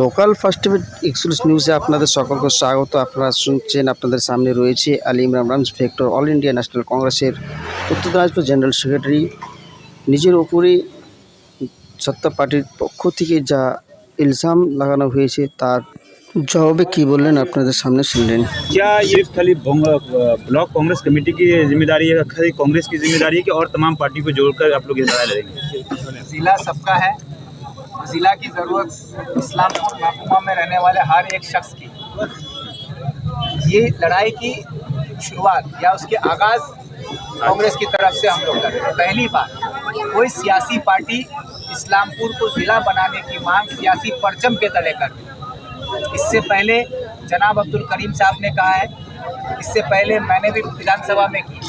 Local first exclusive নিউজে আপনাদের সকলকে স্বাগত। আপনারা শুনছেন, আপনাদের সামনে রয়েছে Ali Imran Ramz Victor all India National কংগ্রেসের উত্তর দিনাজপুর জেনারেল সেক্রেটারি। নিজের ওপরে সত্তা পার্টির পক্ষ থেকে যা ইলজাম লাগানো হয়েছে তার জবাবে কী বললেন আপনাদের সামনে শুনলেন। क्या ये खाली ब्लॉक कांग्रेस कमेटी की जिम्मेदारी है, खाली कांग्रेस की जिम्मेदारी है कि और तमाम पार्टी को जोड़कर आप लोग ये लड़ाई लड़ेंगे? ज़िला सबका है। ज़िला की ज़रूरत इस्लामपुर महकुमा में रहने वाले हर एक शख्स की। ये लड़ाई की शुरुआत या उसके आगाज़ कांग्रेस की तरफ से हम लोग कर रहे हैं। पहली बार कोई सियासी पार्टी इस्लामपुर को ज़िला बनाने की मांग सियासी परचम के तले कर रही है। इससे पहले जनाब अब्दुल करीम साहब ने कहा है, इससे पहले मैंने भी विधानसभा में की,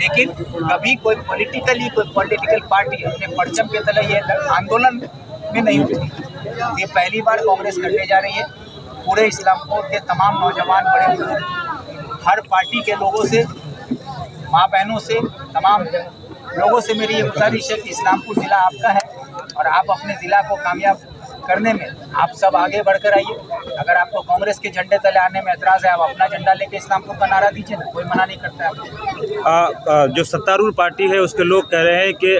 लेकिन कभी कोई पॉलिटिकल पार्टी अपने परचम के तले ये आंदोलन में नहीं उठी। ये पहली बार कांग्रेस करने जा रही है। पूरे इस्लामपुर के तमाम नौजवान, बड़े बुजुर्ग, हर पार्टी के लोगों से, माँ बहनों से, तमाम लोगों से मेरी ये गुजारिश है कि इस्लामपुर ज़िला आपका है और आप अपने ज़िला को कामयाब करने में आप सब आगे बढ़कर आइए। अगर आपको कांग्रेस के झंडे तले आने में एतराज़ है, आप अपना झंडा लेके इस्लामपुर का नारा दीजिए ना, कोई मना नहीं करता है आपको। जो सत्तारूढ़ पार्टी है उसके लोग कह रहे हैं कि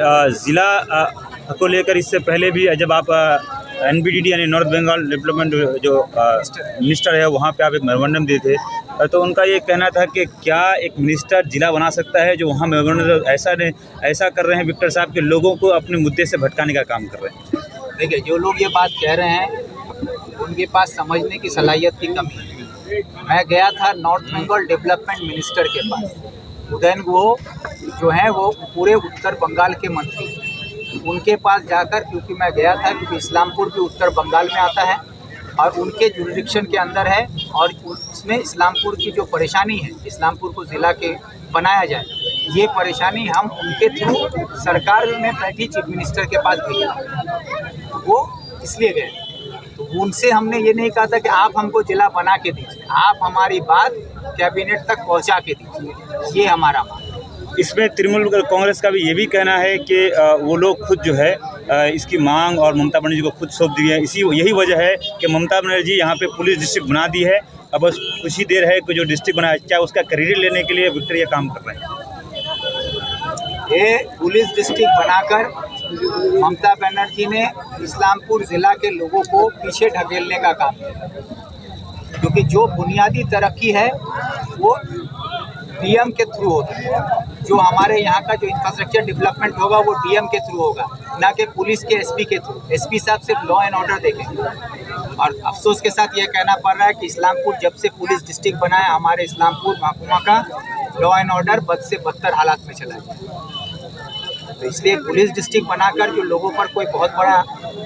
ज़िला को लेकर इससे पहले भी जब आप NBDD यानी नॉर्थ बंगाल डेवलपमेंट जो मिनिस्टर है वहाँ पे आप एक मेमोरेंडम दिए थे, तो उनका ये कहना था कि क्या एक मिनिस्टर जिला बना सकता है जो वहाँ मेमोरेंडम ऐसा कर रहे हैं विक्टर साहब के लोगों को अपने मुद्दे से भटकाने का काम कर रहे हैं। देखिए, जो लोग ये बात कह रहे हैं उनके पास समझने की सलाहियत की कमी है। मैं गया था नॉर्थ बंगाल डेवलपमेंट मिनिस्टर के पास। उदयन वो जो हैं वो पूरे उत्तर बंगाल के मंत्री, उनके पास जाकर, क्योंकि मैं गया था क्योंकि इस्लामपुर भी उत्तर बंगाल में आता है और उनके जुरिडिक्शन के अंदर है, और उसमें इस्लामपुर की जो परेशानी है, इस्लामपुर को ज़िला के बनाया जाए, ये परेशानी हम उनके थ्रू सरकार में बैठी चीफ मिनिस्टर के पास भेजे, वो इसलिए गए। तो उनसे हमने ये नहीं कहा था कि आप हमको जिला बना के दीजिए, आप हमारी बात कैबिनेट तक पहुंचा के दीजिए, ये हमारा मांग। इसमें तृणमूल कांग्रेस का भी ये भी कहना है कि वो लोग खुद जो है इसकी मांग और ममता बनर्जी को खुद सौंप दी है। यही वजह है कि ममता बनर्जी यहाँ पे पुलिस डिस्ट्रिक्ट बना दी है। अब बस कुछ ही देर है कि जो डिस्ट्रिक्ट बनाया, क्या उसका क्रेडिट लेने के लिए विक्टर ये काम कर रहे हैं। ये पुलिस डिस्ट्रिक्ट बनाकर ममता बनर्जी ने इस्लामपुर ज़िला के लोगों को पीछे ढकेलने का काम किया, क्योंकि जो बुनियादी तरक्की है वो DM के थ्रू होती है। जो हमारे यहाँ का जो इंफ्रास्ट्रक्चर डेवलपमेंट होगा वो DM के थ्रू होगा, ना कि पुलिस के SP के थ्रू। SP साहब सिर्फ लॉ एंड ऑर्डर देखेंगे। और अफसोस के साथ ये कहना पड़ रहा है कि इस्लामपुर जब से पुलिस डिस्ट्रिक्ट बना है, हमारे इस्लामपुर महकुमा का लॉ एंड ऑर्डर बद से बदतर हालात में चला गया। तो इसलिए पुलिस डिस्ट्रिक्ट बनाकर जो लोगों पर कोई बहुत बड़ा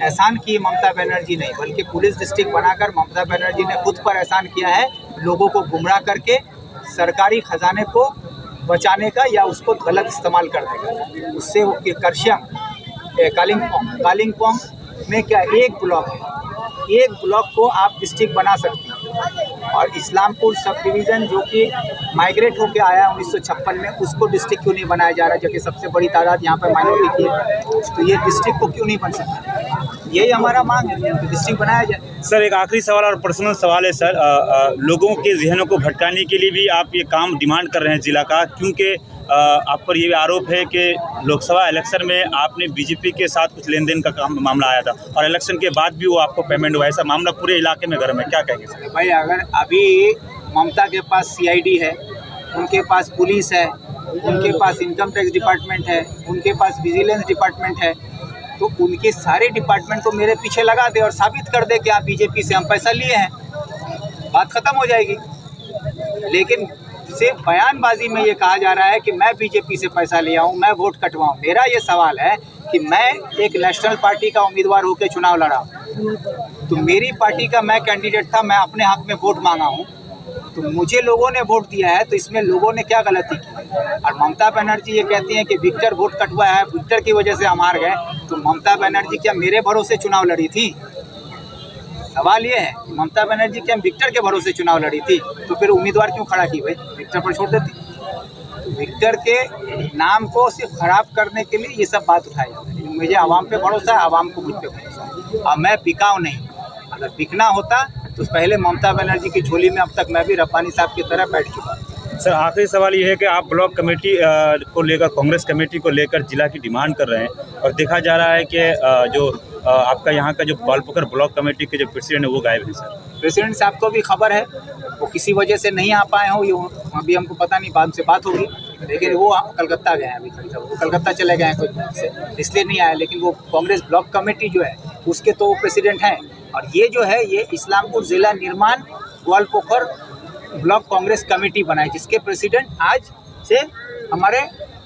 एहसान किए ममता बनर्जी नहीं, बल्कि पुलिस डिस्ट्रिक्ट बनाकर ममता बनर्जी ने खुद पर एहसान किया है, लोगों को गुमराह करके सरकारी खजाने को बचाने का या उसको गलत इस्तेमाल करने का। उससे वो करशियम कालिंगपोंग में क्या एक ब्लॉक है, एक ब्लॉक को आप डिस्ट्रिक्ट बना सकती हैं। और इस्लामपुर सब डिवीज़न जो कि माइग्रेट होकर आया 1956 में, उसको डिस्ट्रिक्ट क्यों नहीं बनाया जा रहा, जबकि सबसे बड़ी तादाद यहाँ पर माइनॉरिटी की है, तो ये डिस्ट्रिक्ट को क्यों नहीं बन सकता? यही हमारा मांग है कि डिस्ट्रिक्ट बनाया जाए। सर, एक आखिरी सवाल और पर्सनल सवाल है सर, लोगों के जहनों को भटकाने के लिए भी आप ये काम डिमांड कर रहे हैं ज़िला का, क्योंकि आप पर ये आरोप है कि लोकसभा इलेक्शन में आपने BJP के साथ कुछ लेन देन का मामला आया था और इलेक्शन के बाद भी वो आपको पेमेंट हुआ, ऐसा मामला पूरे इलाके में गर्म है, क्या कहेंगे सर? भाई, अगर अभी ममता के पास CID है, उनके पास पुलिस है, उनके पास इनकम टैक्स डिपार्टमेंट है, उनके पास विजिलेंस डिपार्टमेंट है, तो उनके सारे डिपार्टमेंट को मेरे पीछे लगा दे और साबित कर दे कि आप BJP से हम पैसा लिए हैं, बात ख़त्म हो जाएगी। लेकिन सिर्फ बयानबाजी में ये कहा जा रहा है कि मैं BJP से पैसा लिया हूँ, मैं वोट कटवाऊँ। मेरा ये सवाल है कि मैं एक नेशनल पार्टी का उम्मीदवार होकर चुनाव लड़ा हूँ, तो मेरी पार्टी का मैं कैंडिडेट था, मैं अपने हक में वोट मांगा हूँ, तो मुझे लोगों ने वोट दिया है, तो इसमें लोगों ने क्या गलती की? और ममता बनर्जी ये कहती हैं कि विक्टर वोट कटवाया है, विक्टर की वजह से हम हार गए, तो ममता बनर्जी क्या मेरे भरोसे चुनाव लड़ी थी? सवाल ये है कि ममता बनर्जी क्या विक्टर के भरोसे चुनाव लड़ी थी, तो फिर उम्मीदवार क्यों खड़ा की? भाई, विक्टर पर छोड़ देती। विक्टर के नाम को सिर्फ खराब करने के लिए ये सब बात उठाई जाती है। मुझे आवाम पे भरोसा है, आवाम को मुझ पे भरोसा है, और मैं बिकाऊ नहीं। अगर बिकना होता तो पहले ममता बनर्जी की झोली में अब तक मैं भी रब्बानी साहब की तरह बैठ चुका हूँ। सर आखिरी सवाल ये है कि आप ब्लॉक कमेटी को लेकर, कांग्रेस कमेटी को लेकर जिला की डिमांड कर रहे हैं और देखा जा रहा है कि जो आपका यहाँ का जो बालपुकर ब्लॉक कमेटी के जो प्रेसिडेंट है वो गायब है सर। प्रेसिडेंट साहब को भी खबर है, वो किसी वजह से नहीं आ पाए हों, ये अभी हमको पता नहीं, बाद से बात होगी, लेकिन वो कलकत्ता गए हैं अभी वो कलकत्ता चले गए हैं कुछ इसलिए नहीं आए। लेकिन वो कांग्रेस ब्लॉक कमेटी जो है उसके तो वो प्रेसिडेंट हैं। और ये जो है ये इस्लामपुर ज़िला निर्माण ग्वालपोखर ब्लॉक कांग्रेस कमेटी बनाई, जिसके प्रेसिडेंट आज से हमारे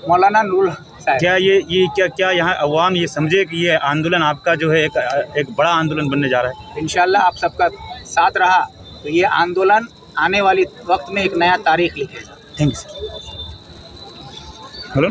मौलाना नूरुल साहब। क्या क्या यहाँ अवाम ये समझे कि ये आंदोलन आपका जो है एक बड़ा आंदोलन बनने जा रहा है? इंशाल्लाह आप सबका साथ रहा तो ये आंदोलन आने वाली वक्त में एक नया तारीख लिखेगा। Thank you sir. हेलो।